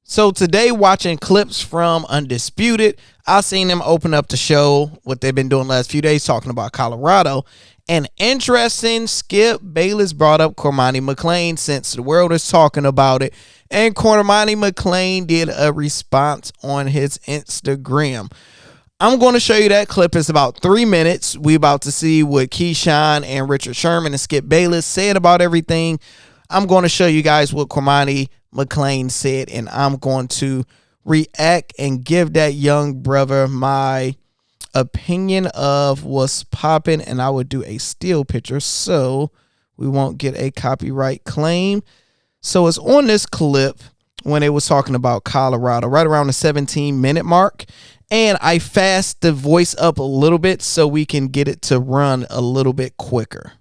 So today, watching clips from Undisputed, I seen them open up the show, what they've been doing the last few days, talking about Colorado. And interesting, Skip Bayless brought up Cormani McClain since the world is talking about it. And Cormani McClain did a response on his Instagram. I'm going to show you that clip. It's about 3 minutes. We about to see what Keyshawn and Richard Sherman and Skip Bayless said about everything. I'm going to show you guys what Cormani McClain said, and I'm going to react and give that young brother my opinion of what's popping, and I would do a still picture so we won't get a copyright claim. So it's on this clip when it was talking about Colorado, right around the 17-minute mark, and I fast the voice up a little bit so we can get it to run a little bit quicker.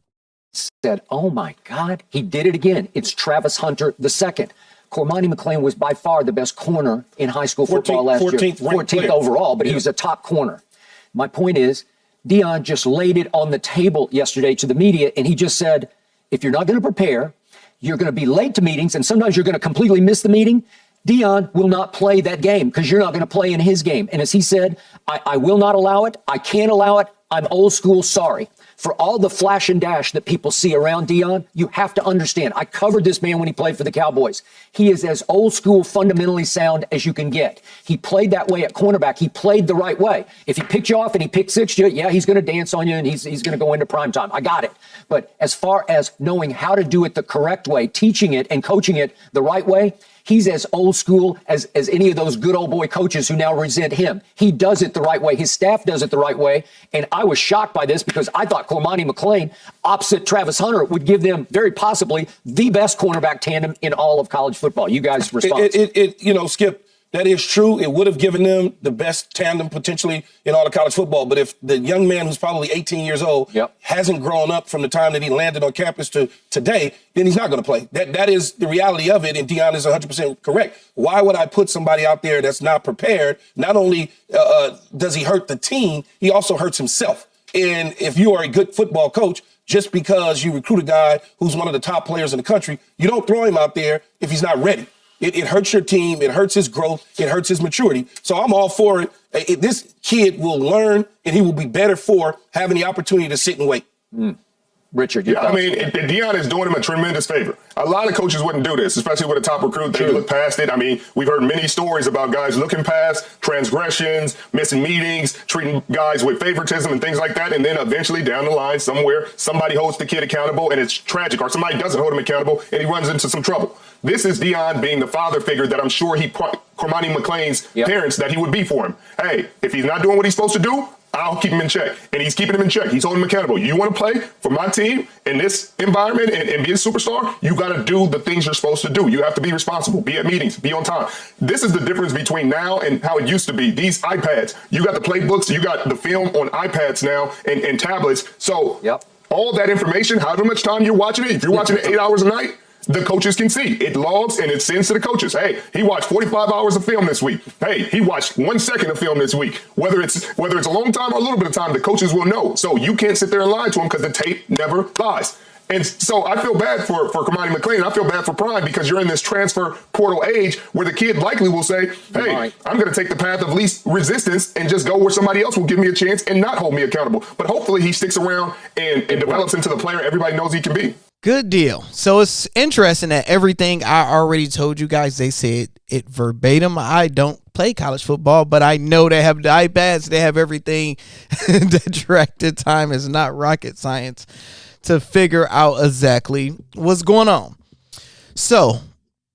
Said, oh my God, he did it again. It's Travis Hunter II. Cormani McClain was by far the best corner in high school football last year. 14th overall, but he was a top corner. My point is, Deion just laid it on the table yesterday to the media, and he just said, if you're not going to prepare, you're going to be late to meetings, and sometimes you're going to completely miss the meeting. Deion will not play that game because you're not going to play in his game. And as he said, I will not allow it. I can't allow it. I'm old school. Sorry. For all the flash and dash that people see around Deion, you have to understand. I covered this man when he played for the Cowboys. He is as old school, fundamentally sound as you can get. He played that way at cornerback. He played the right way. If he picked you off and he picked six you, yeah, he's going to dance on you and he's going to go into prime time. I got it. But as far as knowing how to do it the correct way, teaching it and coaching it the right way, he's as old school as any of those good old boy coaches who now resent him. He does it the right way. His staff does it the right way. And I was shocked by this because I thought Cormani McClain, opposite Travis Hunter, would give them very possibly the best cornerback tandem in all of college football. You guys respond. Skip, that is true. It would have given them the best tandem potentially in all of college football. But if the young man who's probably 18 years old hasn't grown up from the time that he landed on campus to today, then he's not going to play. That is the reality of it, and Deion is 100% correct. Why would I put somebody out there that's not prepared? Not only does he hurt the team, he also hurts himself. And if you are a good football coach, just because you recruit a guy who's one of the top players in the country, you don't throw him out there if he's not ready. It hurts your team. It hurts his growth. It hurts his maturity. So I'm all for it. This kid will learn, and he will be better for having the opportunity to sit and wait. Richard, Deion is doing him a tremendous favor. A lot of coaches wouldn't do this, especially with a top recruit. They look past it. I mean, we've heard many stories about guys looking past transgressions, missing meetings, treating guys with favoritism and things like that. And then eventually down the line somewhere, somebody holds the kid accountable and it's tragic, or somebody doesn't hold him accountable and he runs into some trouble. This is Deion being the father figure that I'm sure Cormani McClain's parents, that he would be for him. Hey, if he's not doing what he's supposed to do, I'll keep him in check. And he's keeping him in check. He's holding him accountable. You want to play for my team in this environment and be a superstar, you got to do the things you're supposed to do. You have to be responsible, be at meetings, be on time. This is the difference between now and how it used to be. These iPads, you got the playbooks, you got the film on iPads now and tablets. So all that information, however much time you're watching it, if you're watching it 8 hours a night, the coaches can see. It logs and it sends to the coaches. Hey, he watched 45 hours of film this week. Hey, he watched 1 second of film this week. Whether it's a long time or a little bit of time, the coaches will know. So you can't sit there and lie to him because the tape never lies. And so I feel bad for Cormani McClain. I feel bad for Prime because you're in this transfer portal age where the kid likely will say, hey, I'm going to take the path of least resistance and just go where somebody else will give me a chance and not hold me accountable. But hopefully he sticks around and develops into the player everybody knows he can be. Good deal. So it's interesting that everything I already told you guys, they said it verbatim. I don't play college football, but I know they have the iPads. They have everything that track the time. Is not rocket science to figure out exactly what's going on. So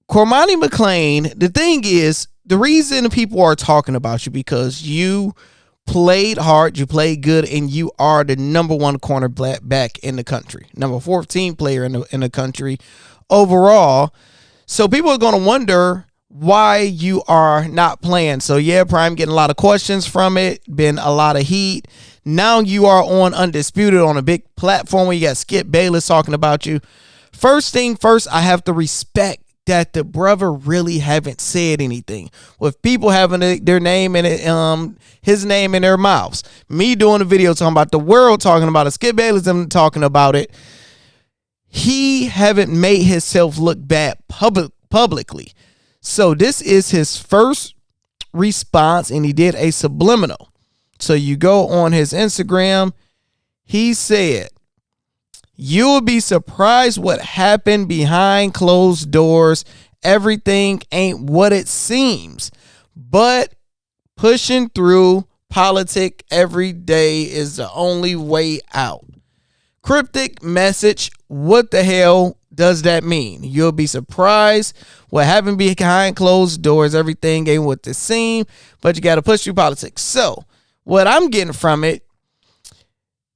Cormani McClain, the thing is, the reason people are talking about you because you played hard, you played good, and you are the number one cornerback in the country, number 14 player in the country overall. So people are going to wonder why you are not playing. So yeah, Prime getting a lot of questions from it, been a lot of heat. Now you are on Undisputed on a big platform where you got Skip Bayless talking about you. First thing first, I have to respect that the brother really haven't said anything. With people having their name and his name in their mouths. Me doing a video talking about the world talking about it. Skip Bayless talking about it. He haven't made himself look bad publicly. So this is his first response, and he did a subliminal. So you go on his Instagram. He said, "You will be surprised what happened behind closed doors. Everything ain't what it seems, but pushing through politics every day is the only way out." Cryptic message. What the hell does that mean? You'll be surprised what happened behind closed doors. Everything ain't what it seems, but you got to push through politics. So what I'm getting from it,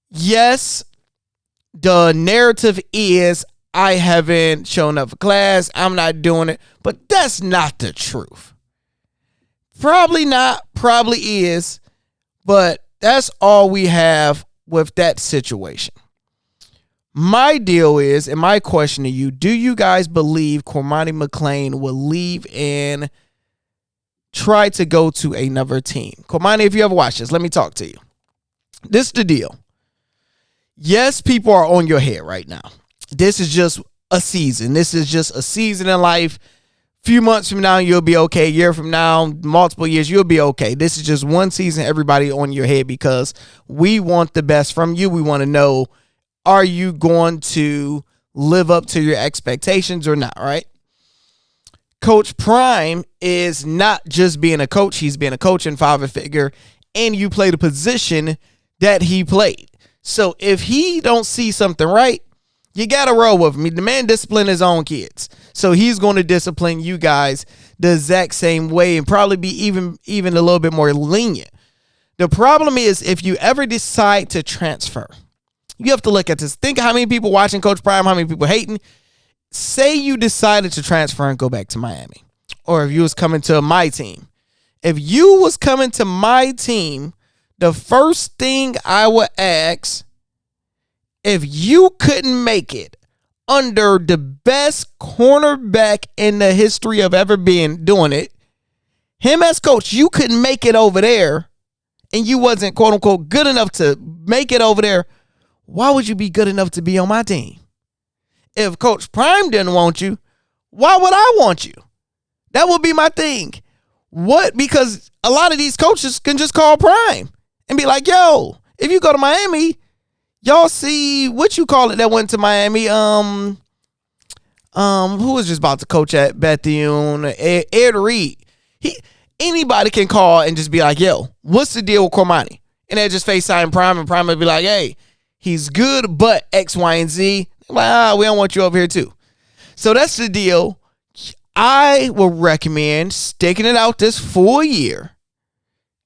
yes, the narrative is I haven't shown up for class, I'm not doing it, but that's not the truth. Probably not, probably is, but that's all we have with that situation. My deal is, and my question to you, do you guys believe Cormani McClain will leave and try to go to another team? Cormani, if you ever watch this, let me talk to you. This is the deal. Yes, people are on your head right now. This is just a season. This is just a season in life. Few months from now, you'll be okay. A year from now, multiple years, you'll be okay. This is just one season, everybody on your head, because we want the best from you. We want to know, are you going to live up to your expectations or not, right? Coach Prime is not just being a coach. He's being a coach and father figure, and you play the position that he played. So if he don't see something right, you got to roll with him. The man disciplined his own kids. So he's going to discipline you guys the exact same way and probably be even a little bit more lenient. The problem is, if you ever decide to transfer, you have to look at this. Think how many people watching Coach Prime, how many people hating. Say you decided to transfer and go back to Miami, or if you was coming to my team. If you was coming to my team, the first thing I would ask, if you couldn't make it under the best cornerback in the history of ever being doing it, him as coach, you couldn't make it over there, and you wasn't, quote unquote, good enough to make it over there, why would you be good enough to be on my team? If Coach Prime didn't want you, why would I want you? That would be my thing. What? Because a lot of these coaches can just call Prime and be like, yo, if you go to Miami, y'all see what you call it that went to Miami. Who was just about to coach at Bethune? Ed Reed. Anybody can call and just be like, yo, what's the deal with Cormani? And they just FaceTime Prime, and Prime would be like, hey, he's good, but X, Y, and Z. Like, we don't want you over here too. So that's the deal. I will recommend sticking it out this full year.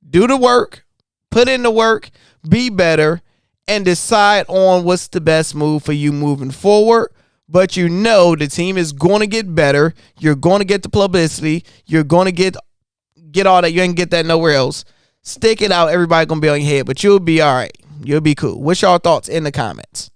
Do the work, put in the work, be better, and decide on what's the best move for you moving forward. But you know the team is going to get better. You're going to get the publicity. You're going to get all that. You ain't get that nowhere else. Stick it out. Everybody going to be on your head, but you'll be all right. You'll be cool. What's y'all thoughts in the comments?